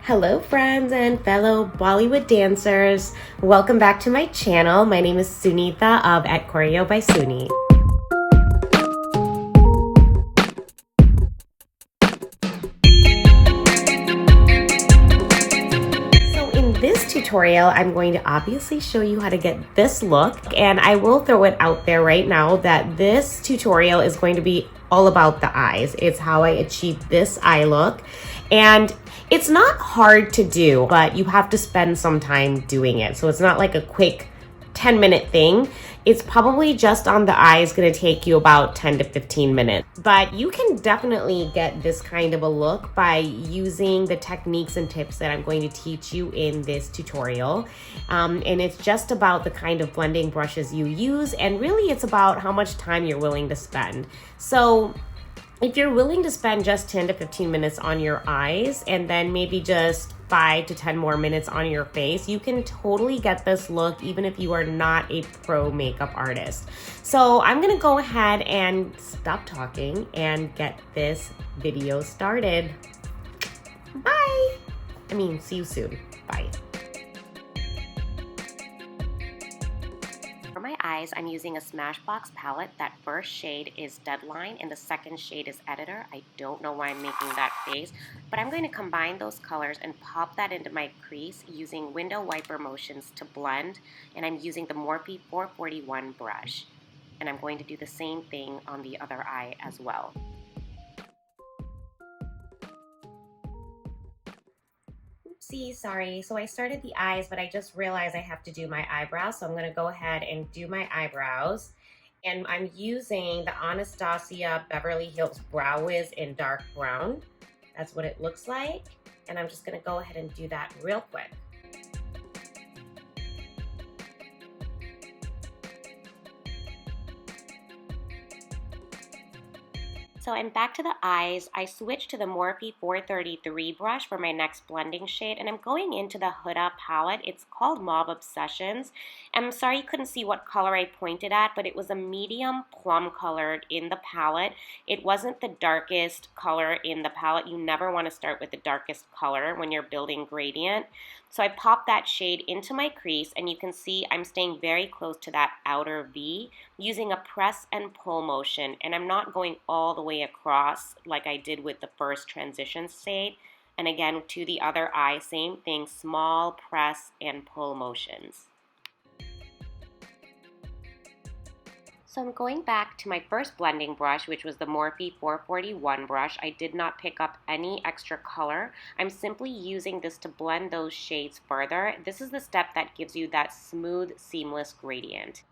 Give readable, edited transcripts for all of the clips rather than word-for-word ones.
Hello friends and fellow Bollywood dancers. Welcome back to my channel. My name is Sunita of At Choreo by Suni. So in this tutorial, I'm going to obviously show you how to get this look, and I will throw it out there right now that this tutorial is going to be all about the eyes. It's how I achieved this eye look, and it's not hard to do, but you have to spend some time doing it. So it's not like a quick 10-minute thing. It's probably just on the eyes going to take you about 10 to 15 minutes. But you can definitely get this kind of a look by using the techniques and tips that I'm going to teach you in this tutorial. And it's just about the kind of blending brushes you use, and really it's about how much time you're willing to spend. So if you're willing to spend just 10 to 15 minutes on your eyes and then maybe just 5 to 10 more minutes on your face, you can totally get this look even if you are not a pro makeup artist. So I'm gonna go ahead and stop talking and get this video started. Bye! See you soon. Bye. For my eyes, I'm using a Smashbox palette. That first shade is Deadline and the second shade is Editor. I don't know why I'm making that face, but I'm going to combine those colors and pop that into my crease using window wiper motions to blend, and I'm using the Morphe 441 brush. And I'm going to do the same thing on the other eye as well. Oopsie, sorry. So I started the eyes, but I just realized I have to do my eyebrows. So I'm going to go ahead and do my eyebrows. And I'm using the Anastasia Beverly Hills Brow Wiz in dark brown. That's what it looks like. And I'm just going to go ahead and do that real quick. So I'm back to the eyes. I switched to the Morphe 433 brush for my next blending shade, and I'm going into the Huda palette. It's called Mauve Obsessions. I'm sorry you couldn't see what color I pointed at, but it was a medium plum color in the palette. It wasn't the darkest color in the palette. You never want to start with the darkest color when you're building gradient. So I popped that shade into my crease, and you can see I'm staying very close to that outer V using a press and pull motion, and I'm not going all the way across like I did with the first transition shade. And again, to the other eye, same thing, small press and pull motions. So I'm going back to my first blending brush, which was the Morphe 441 brush. I did not pick up any extra color. I'm simply using this to blend those shades further. This is the step that gives you that smooth, seamless gradient.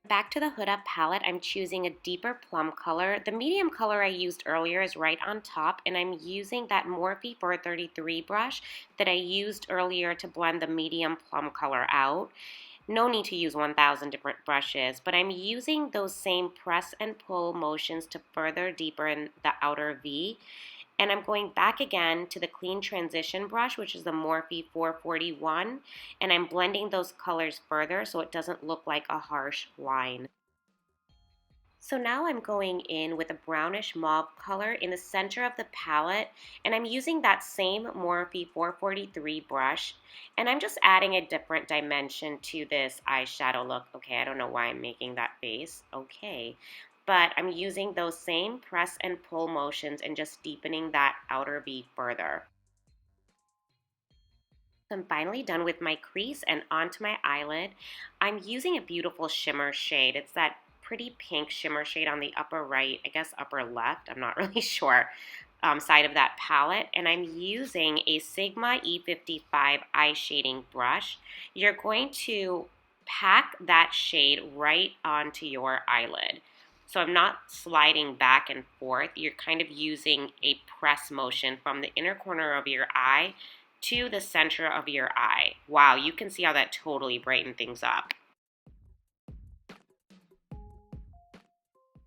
Back to the Huda palette, I'm choosing a deeper plum color. The medium color I used earlier is right on top, and I'm using that Morphe 433 brush that I used earlier to blend the medium plum color out. No need to use 1,000 different brushes, but I'm using those same press and pull motions to further deepen the outer V. And I'm going back again to the clean transition brush, which is the Morphe 441, and I'm blending those colors further so it doesn't look like a harsh line. So now I'm going in with a brownish mauve color in the center of the palette, and I'm using that same Morphe 443 brush, and I'm just adding a different dimension to this eyeshadow look. Okay, I don't know why I'm making that face. Okay, but I'm using those same press and pull motions and just deepening that outer V further. I'm finally done with my crease and onto my eyelid. I'm using a beautiful shimmer shade. It's that pretty pink shimmer shade on the upper right, I guess upper left, I'm not really sure, side of that palette. And I'm using a Sigma E55 eye shading brush. You're going to pack that shade right onto your eyelid. So I'm not sliding back and forth. You're kind of using a press motion from the inner corner of your eye to the center of your eye. Wow, you can see how that totally brightened things up.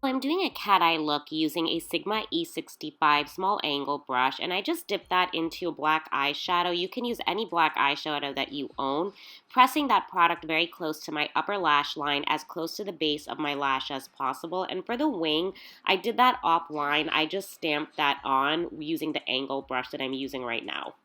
I'm doing a cat eye look using a Sigma E65 small angle brush, and I just dipped that into a black eyeshadow. You can use any black eyeshadow that you own, pressing that product very close to my upper lash line, as close to the base of my lash as possible. And for the wing, I did that offline. I just stamped that on using the angle brush that I'm using right now.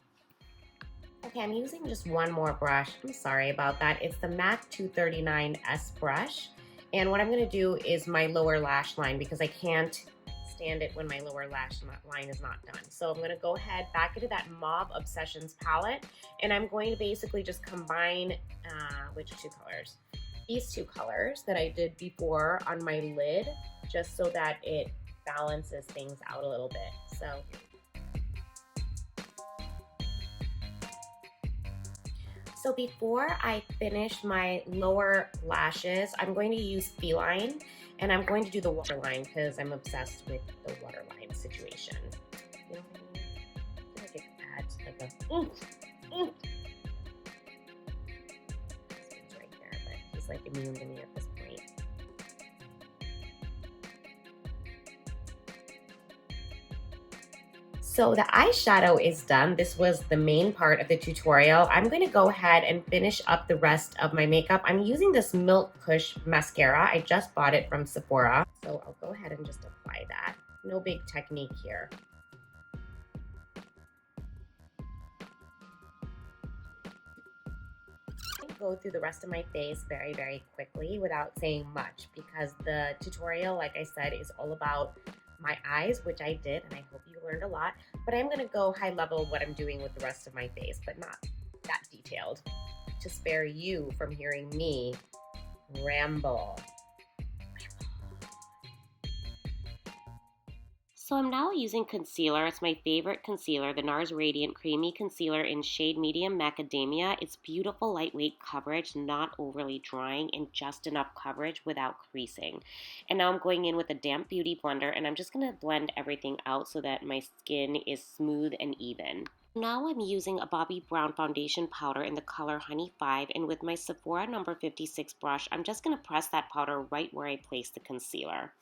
Okay, I'm using just one more brush. I'm sorry about that. It's the MAC 239S brush. And what I'm going to do is my lower lash line, because I can't stand it when my lower lash line is not done. So I'm going to go ahead back into that Mauve Obsessions palette, and I'm going to basically just combine which two colors? These two colors that I did before on my lid, just so that it balances things out a little bit. So before I finish my lower lashes, I'm going to use Feline, and I'm going to do the waterline because I'm obsessed with the waterline situation. You know what I mean? I feel like it adds like a He's right there, but he's like immune to me at this point. So the eyeshadow is done. This was the main part of the tutorial. I'm going to go ahead and finish up the rest of my makeup. I'm using this Milk Kush mascara. I just bought it from Sephora. So I'll go ahead and just apply that. No big technique here. Go through the rest of my face very, very quickly without saying much, because the tutorial, like I said, is all about my eyes, which I did, and I hope you learned a lot. But I'm going to go high level what I'm doing with the rest of my face, but not that detailed, to spare you from hearing me ramble. So I'm now using concealer. It's my favorite concealer, the Nars Radiant Creamy Concealer in shade Medium Macadamia. It's beautiful, lightweight coverage, not overly drying, and just enough coverage without creasing. And now I'm going in with a damp beauty blender, and I'm just going to blend everything out so that my skin is smooth and even. Now I'm using a Bobbi Brown foundation powder in the color Honey 5, and with my Sephora number 56 brush, I'm just going to press that powder right where I placed the concealer.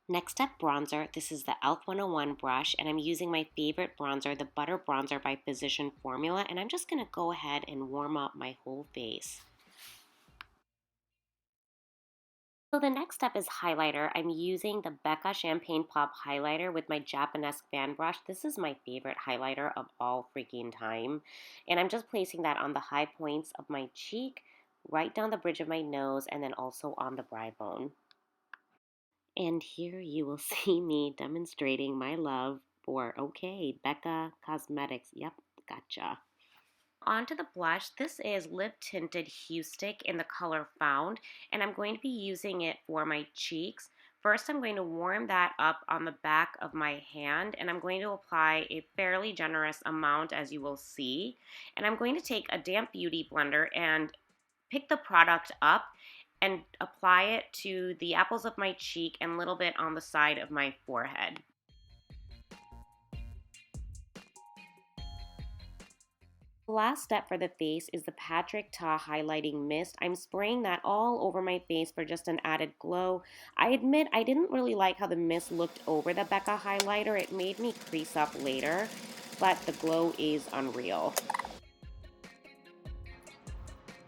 Next up, bronzer. This is the e.l.f. 101 brush, and I'm using my favorite bronzer, the Butter Bronzer by Physician Formula, and I'm just going to go ahead and warm up my whole face. So the next step is highlighter. I'm using the Becca Champagne Pop highlighter with my Japonesque fan brush. This is my favorite highlighter of all freaking time, and I'm just placing that on the high points of my cheek, right down the bridge of my nose, and then also on the brow bone. And here you will see me demonstrating my love for, okay, Becca Cosmetics. Yep, gotcha. On to the blush. This is Lip Tinted Huestick in the color Found, and I'm going to be using it for my cheeks. First, I'm going to warm that up on the back of my hand, and I'm going to apply a fairly generous amount, as you will see. And I'm going to take a damp beauty blender and pick the product up and apply it to the apples of my cheek and a little bit on the side of my forehead. The last step for the face is the Patrick Ta Highlighting Mist. I'm spraying that all over my face for just an added glow. I admit I didn't really like how the mist looked over the Becca highlighter. It made me crease up later, but the glow is unreal.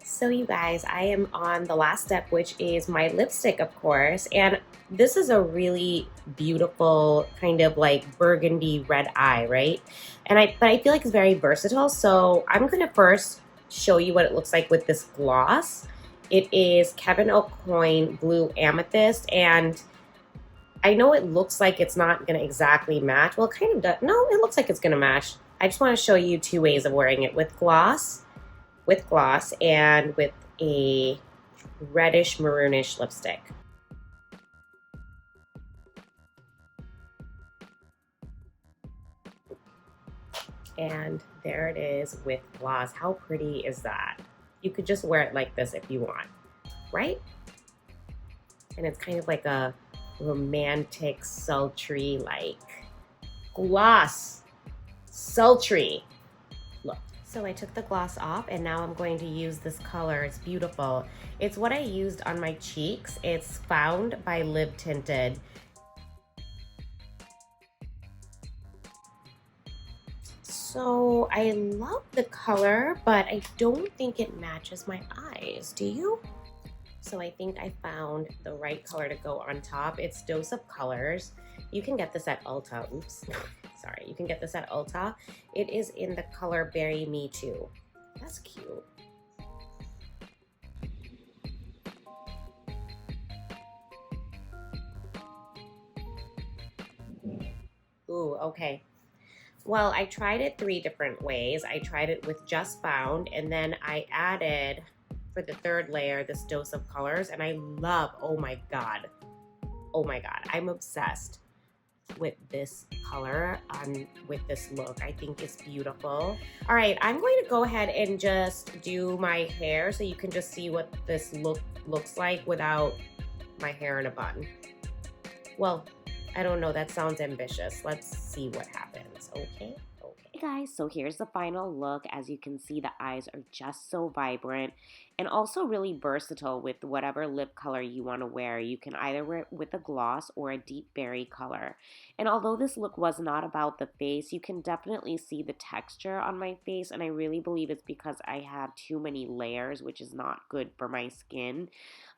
So you guys, I am on the last step, which is my lipstick, of course, and this is a really beautiful kind of like burgundy red eye, right? And but I feel like it's very versatile, so I'm gonna first show you what it looks like with this gloss. It is Kevin Aucoin Blue Amethyst, and I know it looks like it's not gonna exactly match. Well, it kind of does. No, it looks like it's gonna match. I just want to show you two ways of wearing it: with gloss and with a reddish maroonish lipstick. And there it is with gloss. How pretty is that? You could just wear it like this if you want, right? And it's kind of like a romantic, sultry, like gloss, sultry look. So I took the gloss off and now I'm going to use this color. It's beautiful. It's what I used on my cheeks. It's Found by Lip Tinted. So I love the color, but I don't think it matches my eyes. Do you? So I think I found the right color to go on top. It's Dose of Colors. You can get this at Ulta. Oops. Sorry. You can get this at Ulta. It is in the color Berry Me Too. That's cute. Ooh, okay. Well, I tried it 3 different ways. I tried it with just Found, and then I added, for the 3rd layer, this Dose of Colors, and I love, oh my god, I'm obsessed with this color with this look. I think it's beautiful. All right, I'm going to go ahead and just do my hair so you can just see what this look looks like without my hair in a bun. Well, I don't know, that sounds ambitious. Let's see what happens, okay? Hey guys, so here's the final look. As you can see, the eyes are just so vibrant and also really versatile with whatever lip color you want to wear. You can either wear it with a gloss or a deep berry color. And although this look was not about the face, you can definitely see the texture on my face, and I really believe it's because I have too many layers, which is not good for my skin.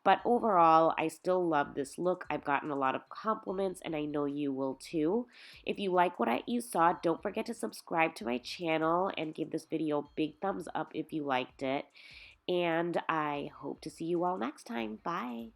But overall, I still love this look. I've gotten a lot of compliments, and I know you will too. If you like what you saw, don't forget to subscribe to my channel and give this video a big thumbs up if you liked it. And I hope to see you all next time. Bye.